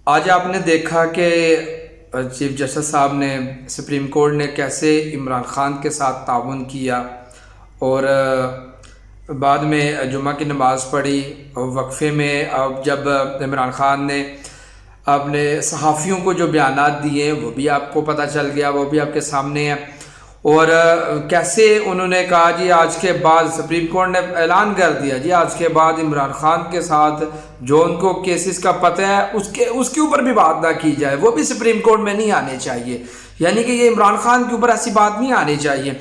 آج آپ نے دیکھا کہ چیف جسٹس صاحب نے سپریم کورٹ نے کیسے عمران خان کے ساتھ تعاون کیا، اور بعد میں جمعہ کی نماز پڑھی اور وقفے میں اب جب عمران خان نے اپنے صحافیوں کو جو بیانات دیے وہ بھی آپ کو پتہ چل گیا، وہ بھی آپ کے سامنے ہے۔ اور کیسے انہوں نے کہا جی آج کے بعد سپریم کورٹ نے اعلان کر دیا جی آج کے بعد عمران خان کے ساتھ جو ان کو کیسز کا پتہ ہے اس کے اوپر بھی بات نہ کی جائے، وہ بھی سپریم کورٹ میں نہیں آنے چاہیے، یعنی کہ یہ عمران خان کے اوپر ایسی بات نہیں آنی چاہیے۔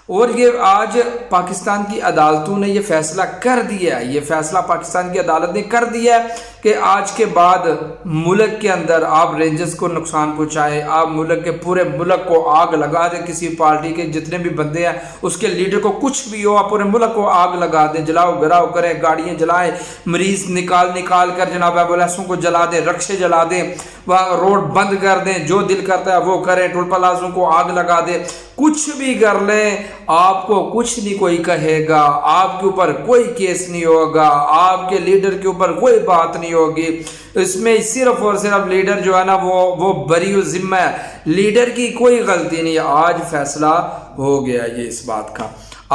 اور یہ آج پاکستان کی عدالتوں نے یہ فیصلہ کر دیا ہے، یہ فیصلہ پاکستان کی عدالت نے کر دیا ہے کہ آج کے بعد ملک کے اندر آپ رینجرز کو نقصان پہنچائیں، آپ ملک کے پورے ملک کو آگ لگا دیں، کسی پارٹی کے جتنے بھی بندے ہیں اس کے لیڈر کو کچھ بھی ہو آپ پورے ملک کو آگ لگا دیں، جلاؤ گراؤ کریں، گاڑیاں جلائیں، مریض نکال کر جناب ایمبولینسوں کو جلا دیں، رکشے جلا دیں، روڈ بند کر دیں، جو دل کرتا ہے وہ کریں، ٹول پلازوں کو آگ لگا دیں، کچھ بھی کر لیں، آپ کو کچھ نہیں کوئی کہے گا، آپ کے اوپر کوئی کیس نہیں ہوگا، آپ کے لیڈر کے اوپر کوئی بات نہیں ہوگی۔ اس میں صرف اور صرف لیڈر جو ہے نا وہ بری و ذمہ ہے، لیڈر کی کوئی غلطی نہیں۔ آج فیصلہ ہو گیا یہ اس بات کا،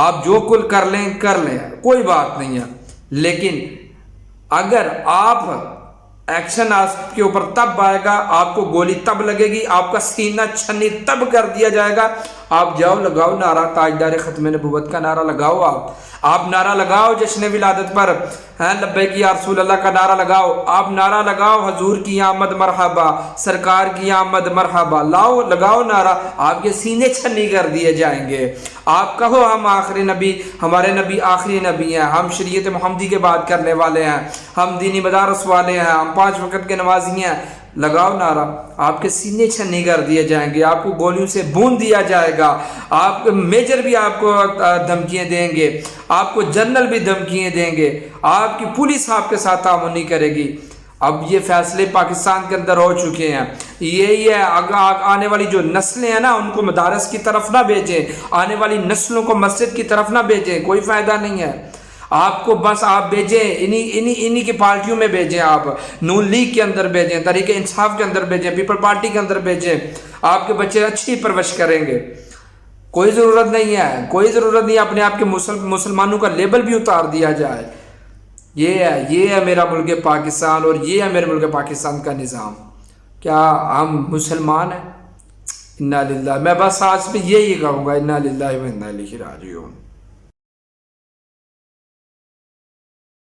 آپ جو کل کر لیں کوئی بات نہیں ہے، لیکن اگر آپ ایکشن آپ کے اوپر تب آئے گا، آپ کو گولی تب لگے گی، آپ کا سینہ چھنی تب کر دیا جائے گا۔ آپ جاؤ لگاؤ نعرہ تاجدار ختم نبوت کا نعرہ لگاؤ، آپ نعرہ لگاؤ جشن ولادت پر لبیک یا رسول اللہ کا نعرہ لگاؤ، آپ نعرہ لگاؤ حضور کی آمد مرحبا، سرکار کی آمد مرحبا، لگاؤ نعرہ، آپ کے سینے چھنی کر دیے جائیں گے۔ آپ کہو ہم آخری نبی، ہمارے نبی آخری نبی ہیں، ہم شریعت محمدی کے بات کرنے والے ہیں، ہم دینی مدارس والے ہیں، ہم 5 وقت کے نمازی ہیں، لگاؤ نعرہ، آپ کے سینے چھنی کر دیے جائیں گے، آپ کو گولیوں سے بون دیا جائے گا، آپ میجر بھی آپ کو دھمکیاں دیں گے، آپ کو جنرل بھی دھمکیاں دیں گے، آپ کی پولیس آپ کے ساتھ تعاون نہیں کرے گی۔ اب یہ فیصلے پاکستان کے اندر ہو چکے ہیں، یہی ہے آنے والی جو نسلیں ہیں نا ان کو مدارس کی طرف نہ بھیجیں، آنے والی نسلوں کو مسجد کی طرف نہ بھیجیں، کوئی فائدہ نہیں ہے۔ آپ کو بس آپ بھیجیں انہی کی پارٹیوں میں بھیجیں، آپ نون لیگ کے اندر بھیجیں، تحریک انصاف کے اندر بھیجیں، پیپل پارٹی کے اندر بھیجیں، آپ کے بچے اچھی پرورش کریں گے۔ کوئی ضرورت نہیں ہے اپنے آپ کے مسلمانوں کا لیبل بھی اتار دیا جائے۔ یہ ہے میرا ملک پاکستان، اور یہ ہے میرے ملک پاکستان کا نظام۔ کیا ہم مسلمان ہیں؟ انا للہ، میں بس آج پہ یہی کہوں گا، انا للہ و انا الیہ راجعون۔